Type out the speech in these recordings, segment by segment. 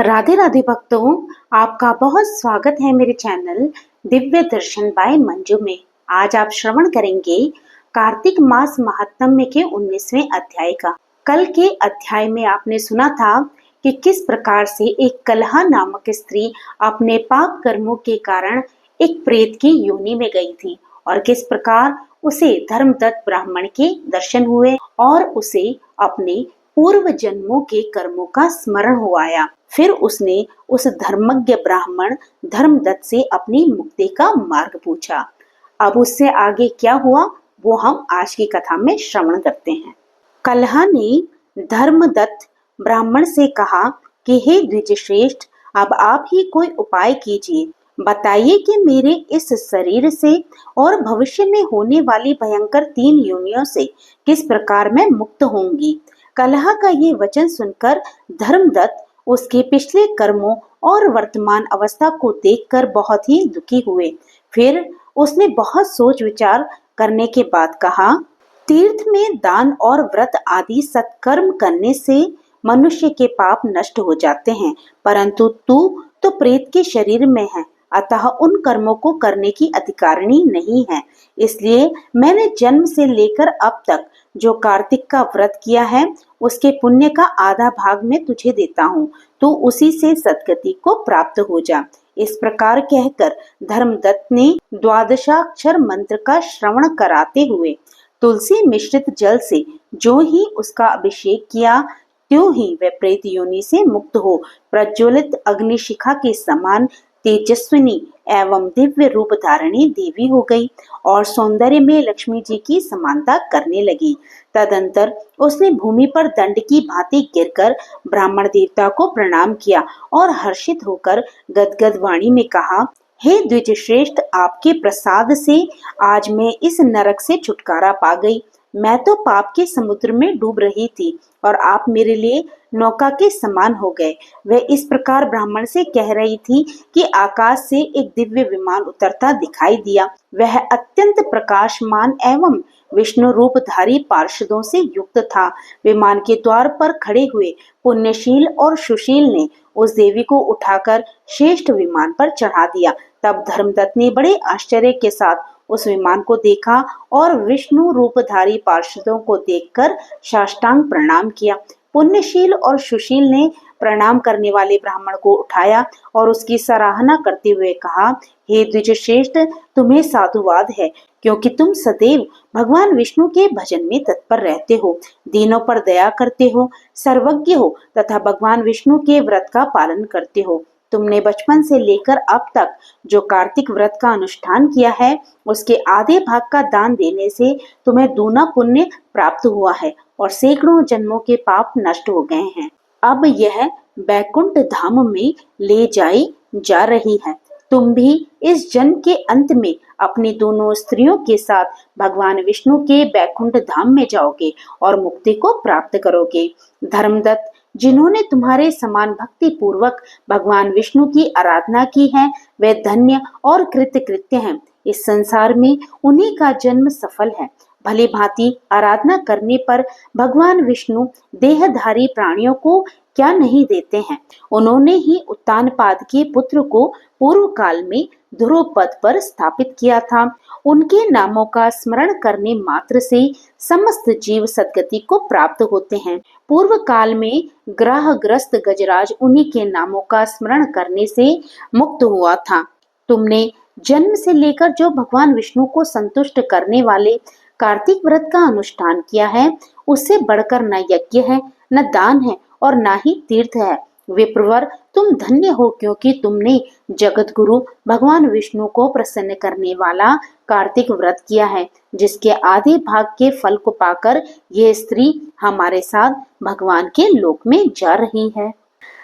राधे राधे भक्तों, आपका बहुत स्वागत है मेरे चैनल दिव्य दर्शन बाय मंजू में। आज आप श्रवण करेंगे कार्तिक मास महात्म्य के 19वें अध्याय का। कल के अध्याय में आपने सुना था कि किस प्रकार से एक कलहा नामक स्त्री अपने पाप कर्मों के कारण एक प्रेत की योनि में गई थी और किस प्रकार उसे धर्मदत्त ब्राह्मण के दर्शन हुए और उसे अपने पूर्व जन्मों के कर्मों का स्मरण हो आया। फिर उसने उस धर्मज्ञ ब्राह्मण धर्मदत्त से अपनी मुक्ति का मार्ग पूछा। अब उससे आगे क्या हुआ वो हम आज की कथा में श्रवण करते हैं। कलहा ने धर्मदत्त ब्राह्मण से कहा कि हे द्विजश्रेष्ठ, अब आप ही कोई उपाय कीजिए, बताइए कि मेरे इस शरीर से और भविष्य में होने वाली भयंकर 3 योनियों से किस प्रकार मैं मुक्त होंगी। कलहा का ये वचन सुनकर धर्मदत्त उसके पिछले कर्मों और वर्तमान अवस्था को देखकर बहुत ही दुखी हुए। फिर उसने बहुत सोच विचार करने के बाद कहा, तीर्थ में दान और व्रत आदि सत्कर्म करने से मनुष्य के पाप नष्ट हो जाते हैं, परंतु तू तो प्रेत के शरीर में है, अतः उन कर्मों को करने की अधिकारिणी नहीं है। इसलिए मैंने जन्म से लेकर अब तक जो कार्तिक का व्रत किया है उसके पुण्य का आधा भाग मैं तुझे देता हूँ, तू उसी से सद्गति को प्राप्त हो जा। इस प्रकार कहकर धर्मदत्त ने द्वादशाक्षर मंत्र का श्रवण कराते हुए तुलसी मिश्रित जल से जो ही उसका अभिषेक किया, त्यों ही वह प्रेत योनि से मुक्त हो प्रज्वलित अग्निशिखा के समान तेजस्विनी एवं दिव्य रूप धारणी देवी हो गई और सौंदर्य में लक्ष्मी जी की समानता करने लगी। तदंतर उसने भूमि पर दंड की भांति गिरकर ब्राह्मण देवता को प्रणाम किया और हर्षित होकर गदगद वाणी में कहा, हे द्विजश्रेष्ठ, आपके प्रसाद से आज मैं इस नरक से छुटकारा पा गई। मैं तो पाप के समुद्र में डूब रही थी और आप मेरे लिए नौका के समान हो गए। वह इस प्रकार ब्राह्मण से कह रही थी कि आकाश से एक दिव्य विमान उतरता दिखाई दिया। वह अत्यंत प्रकाशमान एवं विष्णु रूपधारी पार्षदों से युक्त था। विमान के द्वार पर खड़े हुए पुण्यशील और सुशील ने उस देवी को उठाकर श्रेष्ठ विमान पर चढ़ा दिया। तब धर्मदत्त ने बड़े आश्चर्य के साथ उस विमान को देखा और विष्णु रूपधारी पार्षदों को देखकर साष्टांग प्रणाम किया। पुण्यशील और सुशील ने प्रणाम करने वाले ब्राह्मण को उठाया और उसकी सराहना करते हुए कहा, हे द्विजश्रेष्ठ, तुम्हें साधुवाद है, क्योंकि तुम सदैव भगवान विष्णु के भजन में तत्पर रहते हो, दीनों पर दया करते हो, सर्वज्ञ हो तथा भगवान विष्णु के व्रत का पालन करते हो। तुमने बचपन से लेकर अब तक जो कार्तिक व्रत का अनुष्ठान किया है उसके आधे भाग का दान देने से तुम्हें दूना पुण्य प्राप्त हुआ है और सैकड़ों जन्मों के पाप नष्ट हो गए हैं। अब यह बैकुंठ धाम में ले जाई जा रही है। तुम भी इस जन्म के अंत में अपनी दोनों स्त्रियों के साथ भगवान विष्णु के बैकुंठ धाम में जाओगे और मुक्ति को प्राप्त करोगे। धर्मदत्त, जिन्होंने तुम्हारे समान भक्ति पूर्वक भगवान विष्णु की आराधना की है वे धन्य और कृतकृत्य हैं। इस संसार में उन्हीं का जन्म सफल है। भली भांति आराधना करने पर भगवान विष्णु देहधारी प्राणियों को क्या नहीं देते हैं। उन्होंने ही उत्तानपाद के पुत्र को पूर्व काल में ध्रुव पद पर स्थापित किया था। उनके नामों का स्मरण करने मात्र से समस्त जीव सद्गति को प्राप्त होते हैं। पूर्व काल में ग्रहग्रस्त गजराज उन्हीं के नामों का स्मरण करने से मुक्त हुआ था। तुमने जन्म से लेकर जो भगवान विष्णु को संतुष्ट करने वाले कार्तिक व्रत का अनुष्ठान किया है उससे बढ़कर न यज्ञ है, न दान है और न ही तीर्थ है। विप्रवर, तुम धन्य हो, क्योंकि तुमने जगत गुरु भगवान विष्णु को प्रसन्न करने वाला कार्तिक व्रत किया है, जिसके आधे भाग के फल को पाकर यह स्त्री हमारे साथ भगवान के लोक में जा रही है।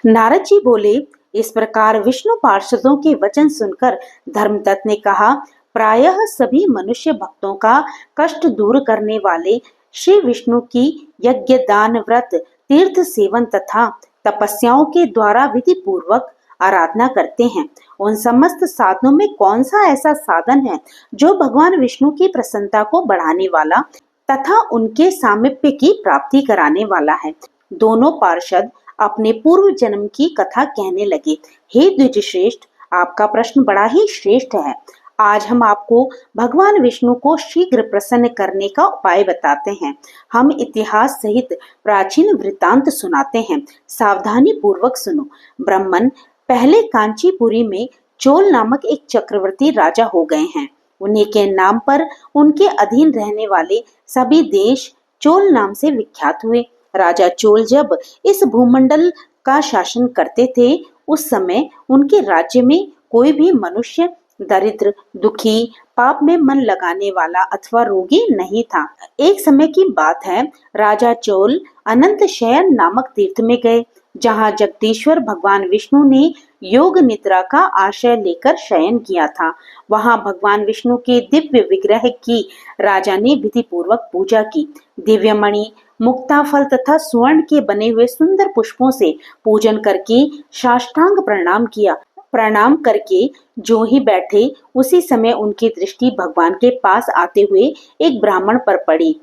नारद जी बोले, इस प्रकार विष्णु पार्षदों के वचन सुनकर धर्मदत्त ने कहा, प्रायः सभी मनुष्य भक्तों का कष्ट दूर करने वाले श्री विष्णु की यज्ञ दान व्रत तीर्थ सेवन तथा तपस्याओं के द्वारा विधि पूर्वक आराधना करते हैं। उन समस्त साधनों में कौन सा ऐसा साधन है जो भगवान विष्णु की प्रसन्नता को बढ़ाने वाला तथा उनके सामीप्य की प्राप्ति कराने वाला है। दोनों पार्षद अपने पूर्व जन्म की कथा कहने लगे। हे द्विज श्रेष्ठ, आपका प्रश्न बड़ा ही श्रेष्ठ है। आज हम आपको भगवान विष्णु को शीघ्र प्रसन्न करने का उपाय बताते हैं। हम इतिहास सहित प्राचीन वृत्तांत सुनाते हैं। सावधानी पूर्वक सुनो। ब्राह्मण, पहले कांचीपुरी में चोल नामक एक चक्रवर्ती राजा हो गए हैं। उन्हीं के नाम पर उनके अधीन रहने वाले सभी देश चोल नाम से विख्यात हुए। राजा चोल जब इस भूमंडल का शासन करते थे, उस समय उनके राज्य में कोई भी मनुष्य दरिद्र, दुखी, पाप में मन लगाने वाला अथवा रोगी नहीं था। एक समय की बात है, राजा चोल अनंत शयन नामक तीर्थ में गए, जहाँ जगदीश्वर भगवान विष्णु ने योग निद्रा का आश्रय लेकर शयन किया था। वहां भगवान विष्णु के दिव्य विग्रह की राजा ने विधि पूर्वक पूजा की। दिव्य मणि, मुक्ता फल तथा स्वर्ण के बने हुए सुंदर पुष्पों से पूजन करके साष्टांग प्रणाम किया। प्रणाम करके जो ही बैठे, उसी समय उनकी दृष्टि भगवान के पास आते हुए एक ब्राह्मण पर पड़ी,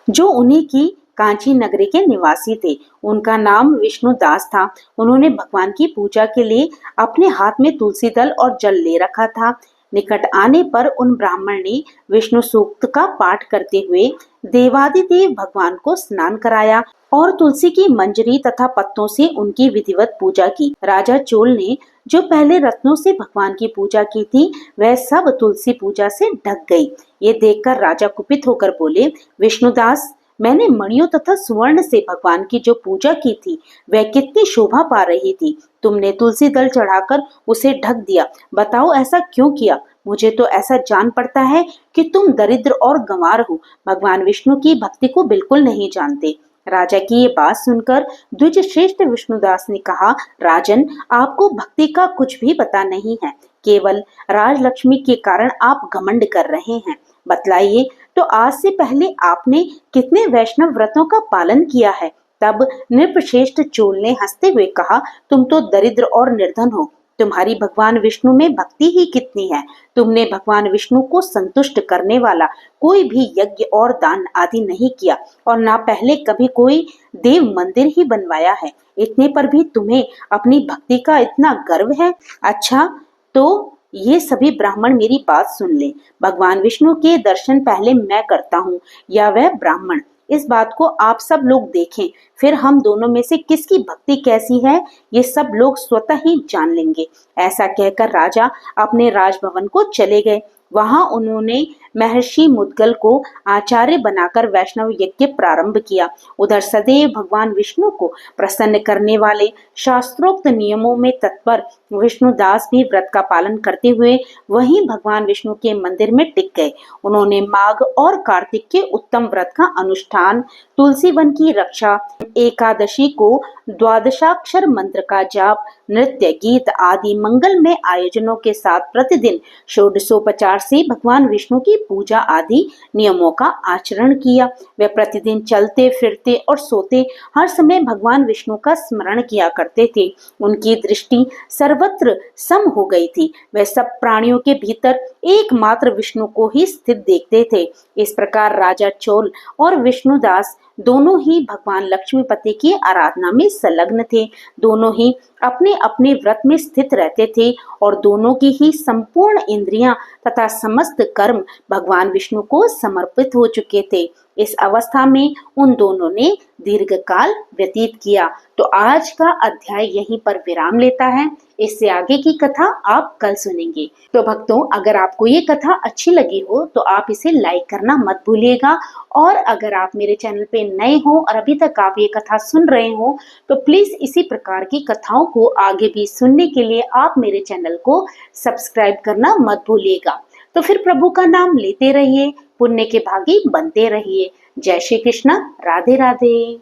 जो उन्हीं की कांची नगरी के निवासी थे। उनका नाम विष्णुदास था। उन्होंने भगवान की पूजा के लिए अपने हाथ में तुलसी दल और जल ले रखा था। निकट आने पर उन ब्राह्मण ने विष्णु सूक्त का पाठ करते हुए देवादिदेव भगवान को स्नान कराया और तुलसी की मंजरी तथा पत्तों से उनकी विधिवत पूजा की। राजा चोल ने जो पहले रत्नों से भगवान की पूजा की थी, वह सब तुलसी पूजा से ढक गई। ये देखकर राजा कुपित होकर बोले, विष्णुदास, मैंने मणियों तथा सुवर्ण से भगवान की जो पूजा की थी, वह कितनी शोभा पा रही थी। तुमने तुलसी दल चढ़ाकर उसे ढक दिया। बताओ, ऐसा क्यों किया? मुझे तो ऐसा जान पड़ता है कि तुम दरिद्र और गंवार हो, भगवान विष्णु की भक्ति को बिल्कुल नहीं जानते। राजा की ये बात सुनकर द्विज श्रेष्ठ विष्णुदास ने कहा, राजन, आपको भक्ति का कुछ भी पता नहीं है। केवल राजलक्ष्मी के कारण आप घमंड कर रहे हैं। बतलाइए, तो आज से पहले आपने कितने वैष्णव व्रतों का पालन किया है? तब नृपश्रेष्ठ चोल ने हंसते हुए कहा, तुम तो दरिद्र और निर्धन हो। तुम्हारी भगवान विष्णु में भक्ति ही कितनी है। तुमने भगवान विष्णु को संतुष्ट करने वाला कोई भी यज्ञ और दान आदि नहीं किया, और ना पहले कभी कोई देव मंदिर ही बनवाया है। इतने पर भी तुम्हें अपनी भक्ति का इतना गर्व है। अच्छा, तो ये सभी ब्राह्मण मेरी बात सुन ले। भगवान विष्णु के दर्शन पहले मैं करता हूँ या वह ब्राह्मण। इस बात को आप सब लोग देखें, फिर हम दोनों में से किसकी भक्ति कैसी है, ये सब लोग स्वतः ही जान लेंगे। ऐसा कहकर राजा अपने राजभवन को चले गए। वहां उन्होंने महर्षि मुद्गल को आचार्य बनाकर वैष्णव यज्ञ प्रारंभ किया। उधर सदैव भगवान विष्णु को प्रसन्न करने वाले शास्त्रोक्त नियमों में तत्पर विष्णुदास भी व्रत का पालन करते हुए वहीं भगवान विष्णु के मंदिर में टिक गए। उन्होंने माघ और कार्तिक के उत्तम व्रत का अनुष्ठान, तुलसी वन की रक्षा, एकादशी को द्वादशाक्षर मंत्र का जाप, नृत्य, गीत आदि मंगलमय आयोजनों के साथ प्रतिदिन षोडशोपचार से भगवान विष्णु की पूजा आदि नियमों का आचरण किया। वे प्रतिदिन चलते फिरते और सोते हर समय भगवान विष्णु का स्मरण किया करते थे। उनकी दृष्टि सर्वत्र सम हो गई थी। वे सब प्राणियों के भीतर एकमात्र विष्णु को ही स्थित देखते थे। इस प्रकार राजा चोल और विष्णुदास दोनों ही भगवान लक्ष्मीपति की आराधना में संलग्न थे। दोनों ही अपने अपने व्रत में स्थित रहते थे और दोनों की ही संपूर्ण इंद्रियां तथा समस्त कर्म भगवान विष्णु को समर्पित हो चुके थे। इस अवस्था में उन दोनों ने दीर्घकाल व्यतीत किया। तो आज का अध्याय यहीं पर विराम लेता है। इससे आगे की कथा आप कल सुनेंगे। तो भक्तों, अगर आपको ये कथा अच्छी लगी हो तो आप इसे लाइक करना मत भूलिएगा, और अगर आप मेरे चैनल पे नए हो और अभी तक आप ये कथा सुन रहे हो तो प्लीज इसी प्रकार की कथाओं को आगे भी सुनने के लिए आप मेरे चैनल को सब्सक्राइब करना मत भूलिएगा। तो फिर प्रभु का नाम लेते रहिए, पुण्य के भागी बनते रहिए। जय श्री कृष्ण, राधे राधे।